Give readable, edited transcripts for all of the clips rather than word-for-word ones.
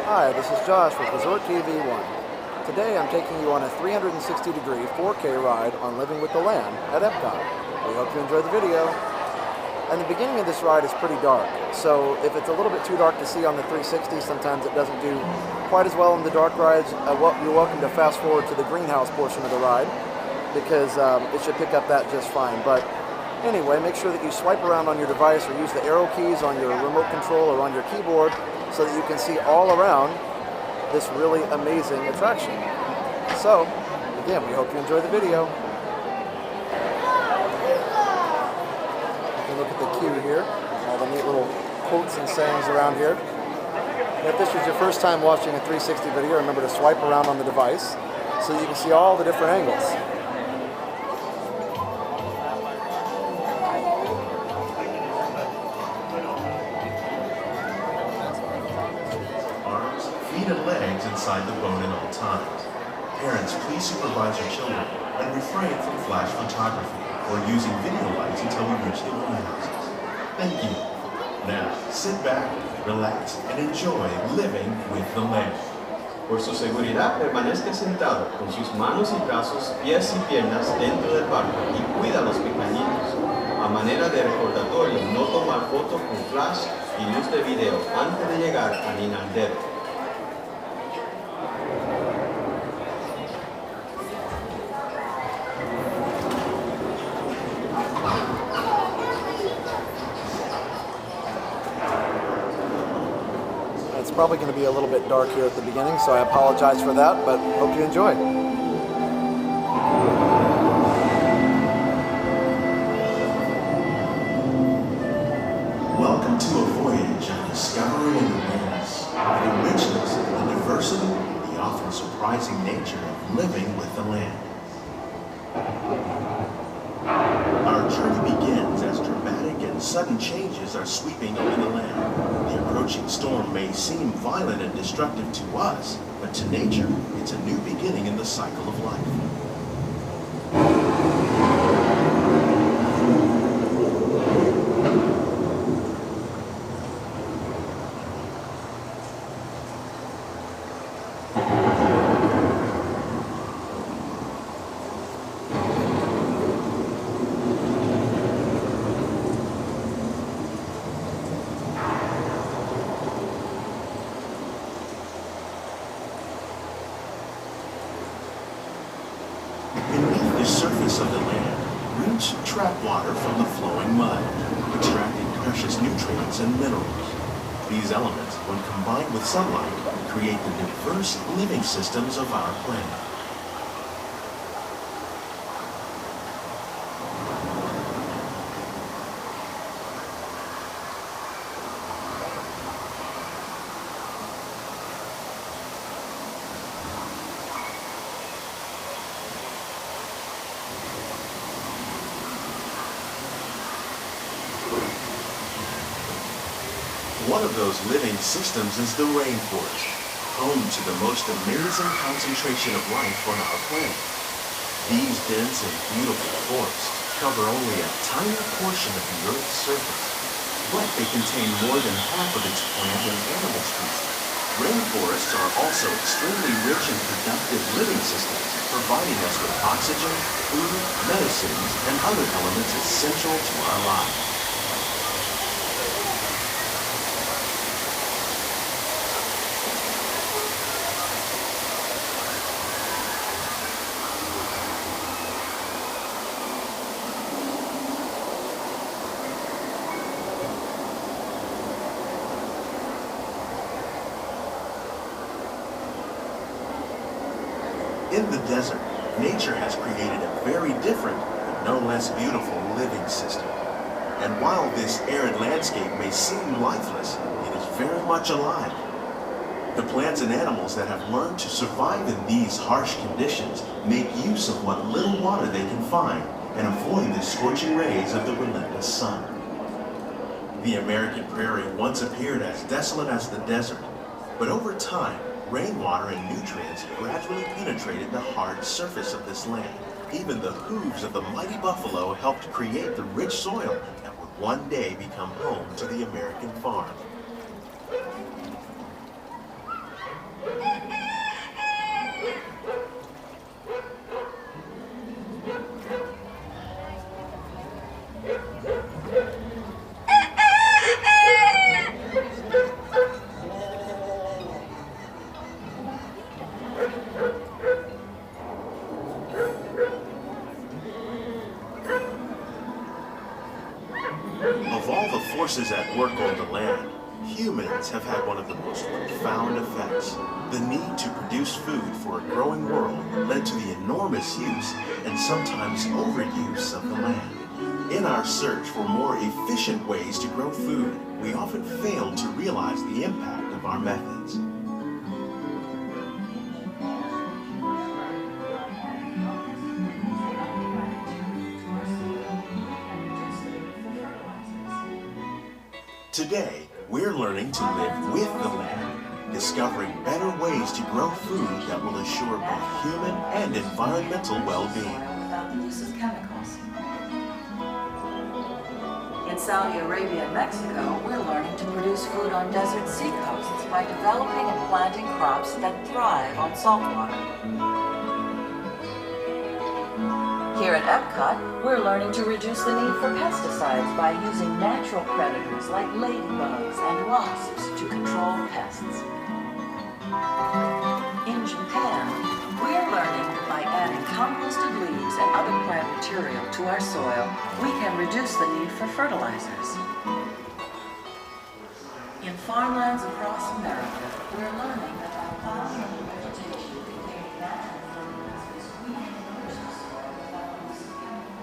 Hi, this is Josh with Resort TV1. Today I'm taking you on a 360-degree 4K ride on Living with the Land at Epcot. We hope you enjoy the video. And the beginning of this ride is pretty dark, so if it's a little bit too dark to see on the 360, sometimes it doesn't do quite as well in the dark rides. You're welcome to fast forward to the greenhouse portion of the ride, because it should pick up that just fine. But anyway, make sure that you swipe around on your device or use the arrow keys on your remote control or on your keyboard so that you can see all around this really amazing attraction. So, again, we hope you enjoy the video. You can look at the queue here, all the neat little quotes and sayings around here. And if this is your first time watching a 360 video, remember to swipe around on the device so that you can see all the different angles. Feet and legs inside the boat at all times. Parents, please supervise your children and refrain from flash photography or using video lights until we reach the greenhouses. Thank you. Now, sit back, relax, and enjoy living with the land. Por su seguridad, permanezca sentado con sus manos y brazos, pies y piernas dentro del barco y cuida a los pequeñitos. A manera de recordatorio, no tomar fotos con flash y luz de video antes de llegar a Ninandero. It's probably going to be a little bit dark here at the beginning, so I apologize for that, but hope you enjoy. Welcome to a voyage of discovery and awareness, of the richness, the diversity, the often surprising nature of living with the land. Our journey begins as dramatic and sudden changes are sweeping over the land. The approaching storm may seem violent and destructive to us, but to nature, it's a new beginning in the cycle of life. Beneath the surface of the land, roots trap water from the flowing mud, extracting precious nutrients and minerals. These elements, when combined with sunlight, create the diverse living systems of our planet. One of those living systems is the rainforest, home to the most amazing concentration of life on our planet. These dense and beautiful forests cover only a tiny portion of the Earth's surface, but they contain more than half of its plant and animal species. Rainforests are also extremely rich and productive living systems, providing us with oxygen, food, medicines, and other elements essential to our lives. In the desert, nature has created a very different, but no less beautiful living system. And while this arid landscape may seem lifeless, it is very much alive. The plants and animals that have learned to survive in these harsh conditions make use of what little water they can find and avoid the scorching rays of the relentless sun. The American Prairie once appeared as desolate as the desert, but over time, rainwater and nutrients gradually penetrated the hard surface of this land. Even the hooves of the mighty buffalo helped create the rich soil that would one day become home to the American farm. forces at work on the land, humans have had one of the most profound effects. The need to produce food for a growing world led to the enormous use and sometimes overuse of the land. In our search for more efficient ways to grow food, we often fail to realize the impact of our methods. Today, we're learning to live with the land, discovering better ways to grow food that will assure both human and environmental well-being. Without the use of chemicals. In Saudi Arabia and Mexico, we're learning to produce food on desert seacoasts by developing and planting crops that thrive on salt water. Here at Epcot, we're learning to reduce the need for pesticides by using natural predators like ladybugs and wasps to control pests. In Japan, we're learning that by adding composted leaves and other plant material to our soil, we can reduce the need for fertilizers. In farmlands across America, we're learning that by plowing the vegetation containing natural fertilizers, we can nourish the soil without using chemicals.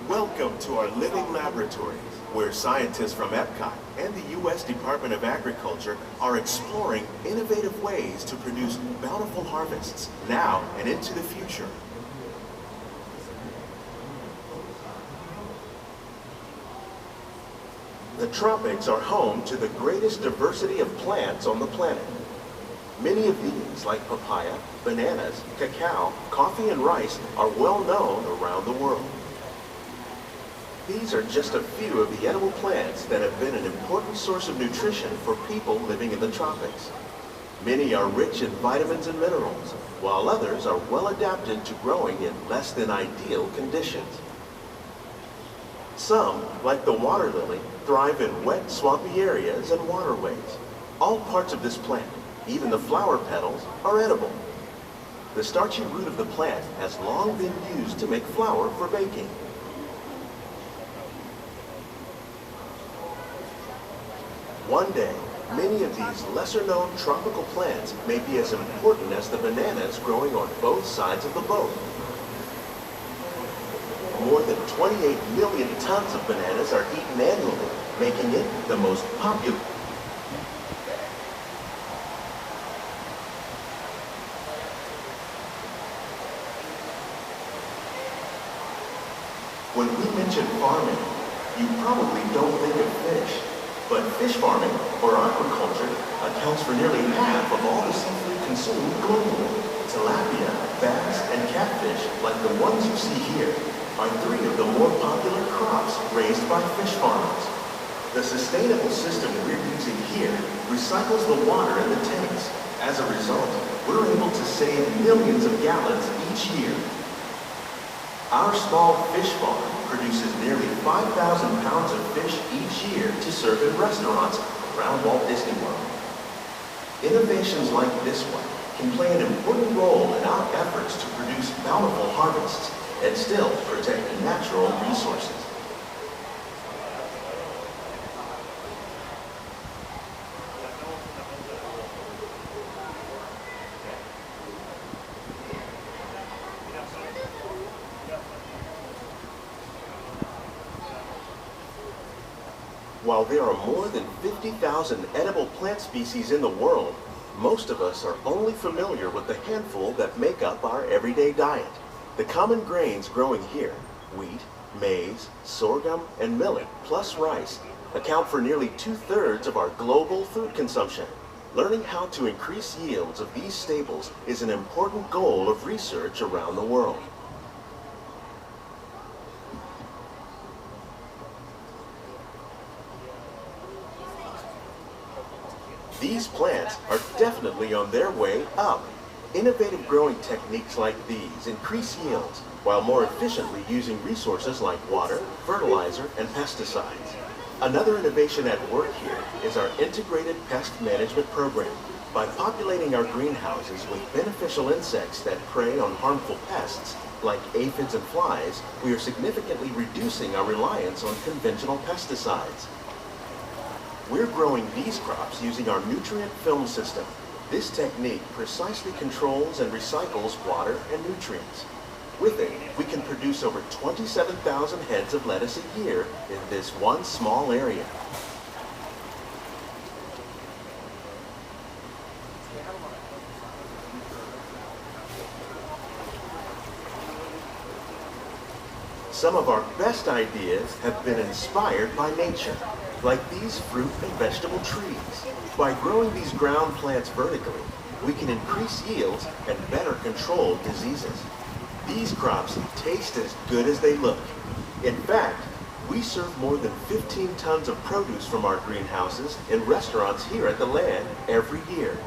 Welcome to our living laboratory, where scientists from Epcot and the U.S. Department of Agriculture are exploring innovative ways to produce bountiful harvests now and into the future. The tropics are home to the greatest diversity of plants on the planet. Many of these, like papaya, bananas, cacao, coffee, and rice, are well known around the world. These are just a few of the edible plants that have been an important source of nutrition for people living in the tropics. Many are rich in vitamins and minerals, while others are well adapted to growing in less than ideal conditions. Some, like the water lily, thrive in wet, swampy areas and waterways. All parts of this plant, even the flower petals, are edible. The starchy root of the plant has long been used to make flour for baking. One day, many of these lesser-known tropical plants may be as important as the bananas growing on both sides of the boat. More than 28 million tons of bananas are eaten annually, making it the most popular. When we mention farming, you probably don't think of fish. But fish farming, or aquaculture, accounts for nearly half of all the seafood consumed globally. Tilapia, bass, and catfish, like the ones you see here, are three of the more popular crops raised by fish farmers. The sustainable system we're using here recycles the water in the tanks. As a result, we're able to save millions of gallons each year. Our small fish farm produces nearly 5,000 pounds of fish each year to serve in restaurants around Walt Disney World. Innovations like this one can play an important role in our efforts to produce bountiful harvests and still protect natural resources. While there are more than 50,000 edible plant species in the world, most of us are only familiar with the handful that make up our everyday diet. The common grains growing here, wheat, maize, sorghum, and millet, plus rice, account for nearly 2/3 of our global food consumption. Learning how to increase yields of these staples is an important goal of research around the world. These plants are definitely on their way up. Innovative growing techniques like these increase yields while more efficiently using resources like water, fertilizer, and pesticides. Another innovation at work here is our integrated pest management program. By populating our greenhouses with beneficial insects that prey on harmful pests, like aphids and flies, we are significantly reducing our reliance on conventional pesticides. We're growing these crops using our nutrient film system. This technique precisely controls and recycles water and nutrients. With it, we can produce over 27,000 heads of lettuce a year in this one small area. Some of our best ideas have been inspired by nature, like these fruit and vegetable trees. By growing these ground plants vertically, we can increase yields and better control diseases. These crops taste as good as they look. In fact, we serve more than 15 tons of produce from our greenhouses in restaurants here at the land every year.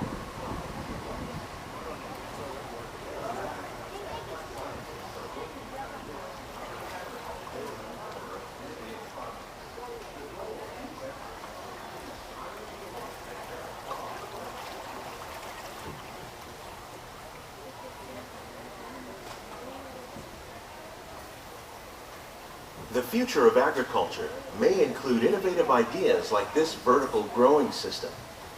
The future of agriculture may include innovative ideas like this vertical growing system.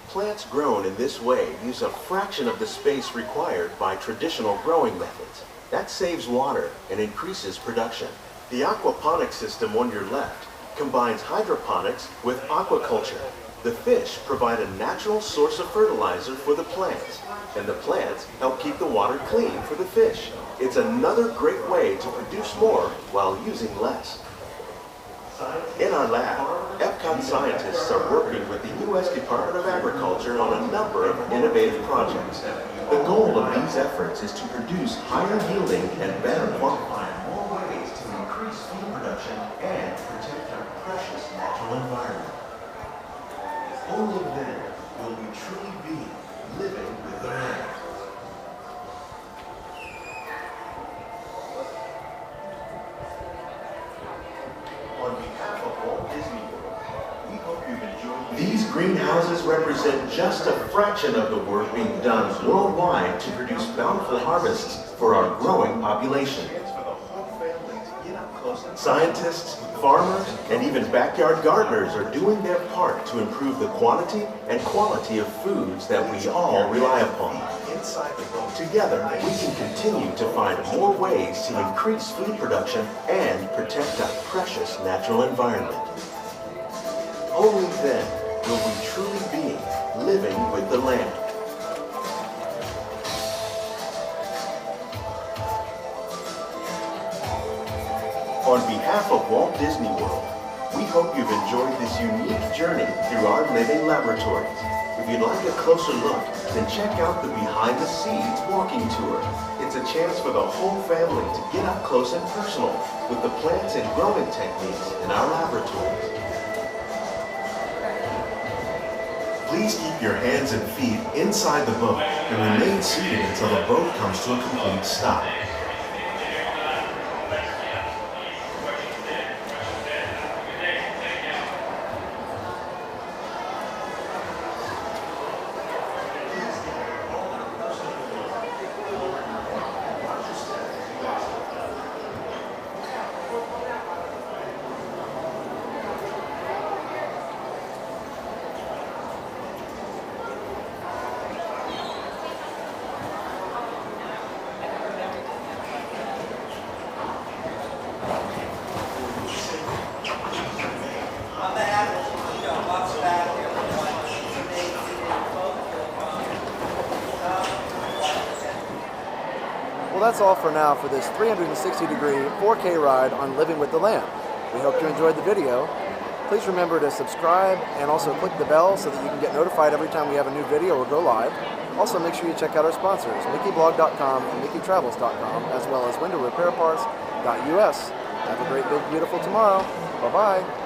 Plants grown in this way use a fraction of the space required by traditional growing methods. That saves water and increases production. The aquaponic system on your left combines hydroponics with aquaculture. The fish provide a natural source of fertilizer for the plants, and the plants help keep the water clean for the fish. It's another great way to produce more while using less. In our lab, Epcot scientists are working with the U.S. Department of Agriculture on a number of innovative projects. The goal of these efforts is to produce higher yielding and better quality. More ways to increase food production and protect our precious natural environment. Only then will we truly be living with the land. On behalf of Walt Disney World, we hope you've enjoyed. These greenhouses represent just a fraction of the work being done worldwide to produce bountiful harvests for our growing population. Scientists, farmers, and even backyard gardeners are doing their part to improve the quantity and quality of foods that we all rely upon. Together, we can continue to find more ways to increase food production and protect our precious natural environment. Only then will we truly be living with the land. On behalf of Walt Disney World, we hope you've enjoyed this unique journey through our living laboratories. If you'd like a closer look, then check out the Behind the Scenes walking tour. It's a chance for the whole family to get up close and personal with the plants and growing techniques in our laboratories. Please keep your hands and feet inside the boat and remain seated until the boat comes to a complete stop. Well, that's all for now for this 360-degree 4K ride on Living with the Land. We hope you enjoyed the video. Please remember to subscribe and also click the bell so that you can get notified every time we have a new video or go live. Also, make sure you check out our sponsors, MickeyBlog.com and MickeyTravels.com, as well as WindowRepairParts.us. Have a great, big, beautiful tomorrow. Bye-bye.